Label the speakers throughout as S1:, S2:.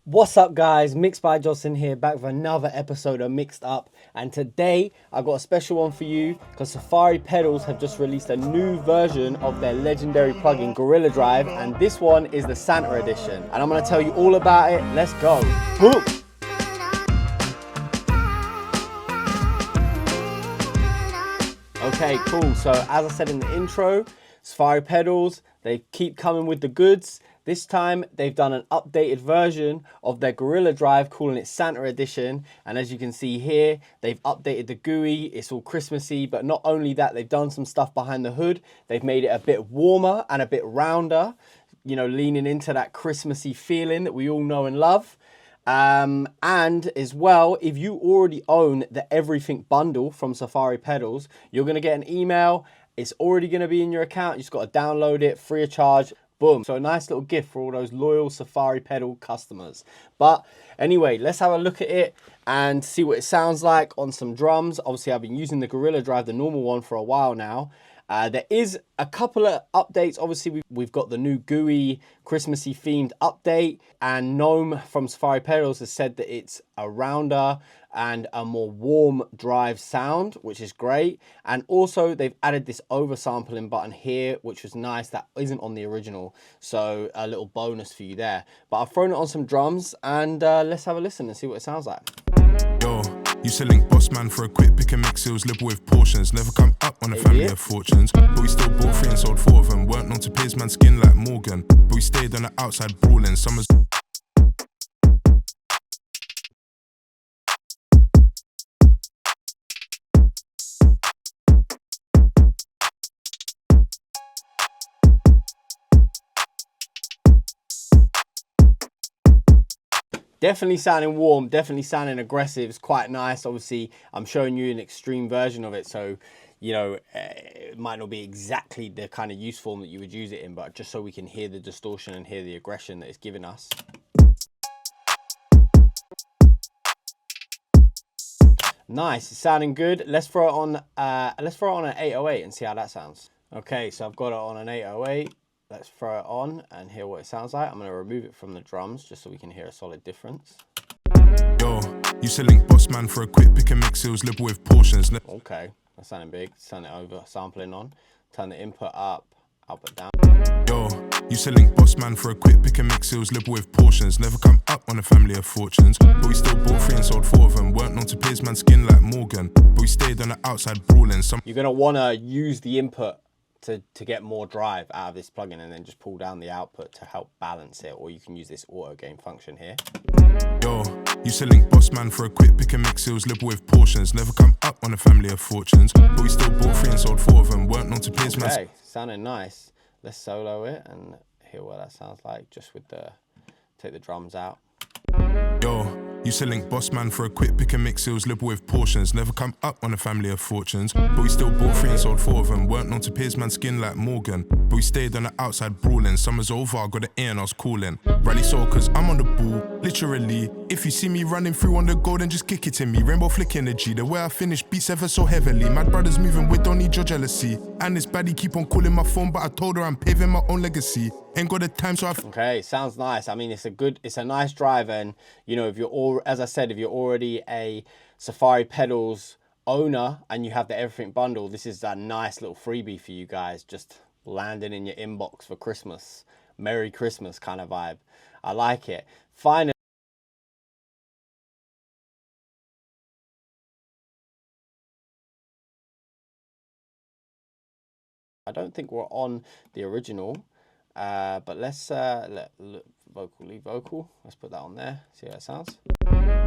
S1: What's up guys, Mixed by Jocelyn here, back with another episode of Mixed Up, and today I've got a special one for you because Safari Pedals have just released a new version of their legendary plugin Gorilla Drive, and this one is the Santa edition, and I'm going to tell you all about it. Let's go. Boom. Okay, cool. So as I said in the intro, Safari Pedals, they keep coming with the goods. This time they've done an updated version of their Gorilla Drive, calling it Santa Edition. And as you can see here, they've updated the GUI. It's all Christmassy, but not only that, they've done some stuff behind the hood. They've made it a bit warmer and a bit rounder, you know, leaning into that Christmassy feeling that we all know and love. And as well, if you already own the Everything bundle from Safari Pedals, you're going to get an email. It's already going to be in your account. You just got to download it free of charge. Boom. So a nice little gift for all those loyal Safari Pedal customers. But anyway, let's have a look at it and see what it sounds like on some drums. Obviously, I've been using the Gorilla Drive, the normal one, for a while now. There is a couple of updates. Obviously, we've got the new GUI Christmassy themed update, and Gnome from Safari Pedals has said that it's a rounder and a more warm drive sound, which is great. And also they've added this oversampling button here, which was nice. That isn't on the original, so a little bonus for you there. But I've thrown it on some drums, and let's have a listen and see what it sounds like.
S2: Yo, used to link boss man for a quick pick and mix. It was liberal with portions. Never come up on a family of fortunes. But we still bought 3 and sold 4 of them. Weren't known to pierce man's skin like Morgan. But we stayed on the outside brawling. Summers.
S1: Definitely sounding warm, definitely sounding aggressive. It's quite nice. Obviously, I'm showing you an extreme version of it, so you know it might not be exactly the kind of use form that you would use it in, but just so we can hear the distortion and hear the aggression that it's giving us. Nice, it's sounding good. Let's throw it on. Let's throw it on an 808 and see how that sounds. Okay, so I've got it on an 808. Let's throw it on and hear what it sounds like. I'm going to remove it from the drums just so we can hear a solid difference.
S2: Yo, used to link boss man for a quick pick and mix. It was liberal with portions.
S1: Okay, that's sounding big. Turn it over, sampling on. Turn the input up, output down.
S2: Yo, used to link boss man for a quick pick and mix. It was liberal with portions. Never come up on a family of fortunes. But we still bought 3 and sold 4 of them. Weren't known to pierce man's skin like Morgan. But we stayed on the outside brawling.
S1: You're going to want to use the input to get more drive out of this plugin, and then just pull down the output to help balance it, or you can use this auto gain function here.
S2: Yo, used to link boss man for a quick pick and mix. It was liberal with portions. Never come up on a family of fortunes. But we still bought 3 and sold 4 of them. Weren't known to pierce man's.
S1: Okay, sounding nice. Let's solo it and hear what that sounds like just with the, take the drums out.
S2: Yo, used to link boss man for a quick pick and mix. It was liberal with portions. Never come up on a family of fortunes. But we still bought 3 and sold 4 of them. Weren't known to pierce man's skin like Morgan. But we stayed on the outside brawling. Summer's over, I got an ear and I was calling. Rally soul, cause I'm on the ball, literally. If you see me running through on the goal, then just kick it to me. Rainbow flick energy, the way I finish beats ever so heavily. My brother's moving with, don't need your jealousy. And this baddie keep on calling my phone, but I told her I'm paving my own legacy. Ain't got the time, so
S1: Okay, sounds nice. I mean, it's a nice drive, and you know, if you're all, as I said, if you're already a Safari Pedals owner and you have the Everything bundle, this is a nice little freebie for you guys, just landing in your inbox for Christmas. Merry Christmas kind of vibe. I like it. Finally, I don't think we're on the original, but let's leave vocal. Let's put that on there. See how it sounds.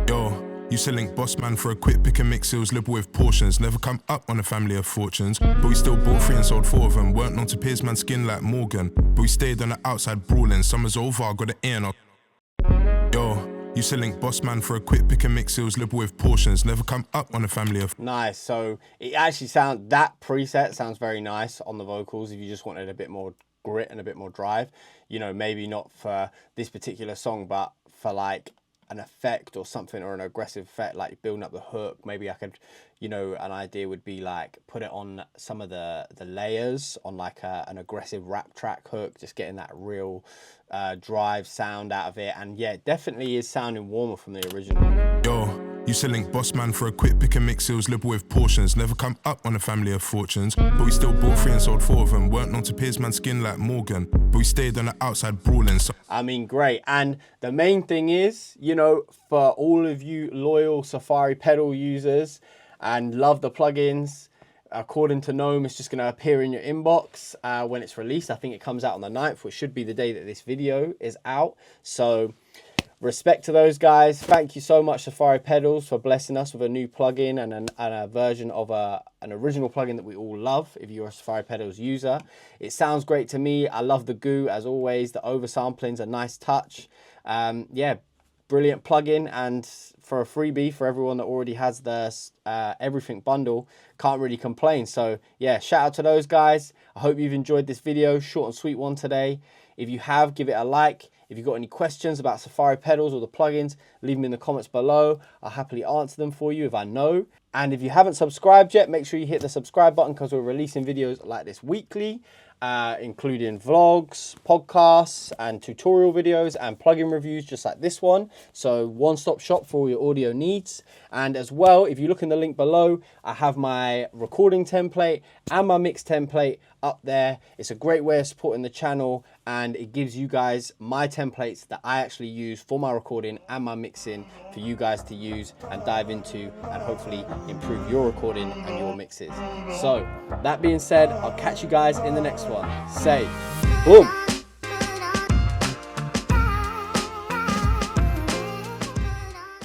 S2: Yo, used to link boss man for a quick pick and mix. It was liberal with portions. Never come up on a family of fortunes. But we still bought 3 and sold 4 of them. Weren't known to pierce man's skin like Morgan. But we stayed on the outside brawling. Summer's over, I got an ear and I. Yo, used to link boss man for a quick pick and mix. It was liberal with portions. Never come up on a family of.
S1: Nice. So it actually sounds, that preset sounds very nice on the vocals. If you just wanted a bit more grit and a bit more drive, you know, maybe not for this particular song, but for like an effect or something, or an aggressive effect, like building up the hook. Maybe I could, you know, an idea would be like put it on some of the layers on like an aggressive rap track hook, just getting that real drive sound out of it. And yeah, it definitely is sounding warmer from the original.
S2: Yo, used to link boss man for a quick pick and mix, sales liberal with portions. Never come up on a family of fortunes, but we still bought 3 and sold 4 of them. Weren't known to pierce man's skin like Morgan, but we stayed on the outside brawling. So
S1: I mean, great. And the main thing is, you know, for all of you loyal Safari pedal users and love the plugins, according to Gnome, it's just going to appear in your inbox when it's released. I think it comes out on the 9th, which should be the day that this video is out. So respect to those guys. Thank you so much, Safari Pedals, for blessing us with a new plugin and a version of an original plugin that we all love if you're a Safari Pedals user. It sounds great to me. I love the goo, as always. The oversampling's a nice touch. Yeah, brilliant plugin, and for a freebie for everyone that already has the everything bundle, can't really complain. So yeah, shout out to those guys. I hope you've enjoyed this video, short and sweet one today. If you have, give it a like. If you've got any questions about Safari Pedals or the plugins, leave them in the comments below. I'll happily answer them for you if I know. And if you haven't subscribed yet, make sure you hit the subscribe button, because we're releasing videos like this weekly, including vlogs, podcasts, and tutorial videos and plugin reviews just like this one. So one-stop shop for all your audio needs. And as well, if you look in the link below, I have my recording template and my mix template up there. It's a great way of supporting the channel, and it gives you guys my templates that I actually use for my recording and my mixing for you guys to use and dive into, and hopefully improve your recording and your mixes. So that being said, I'll catch you guys in the next one. Say boom.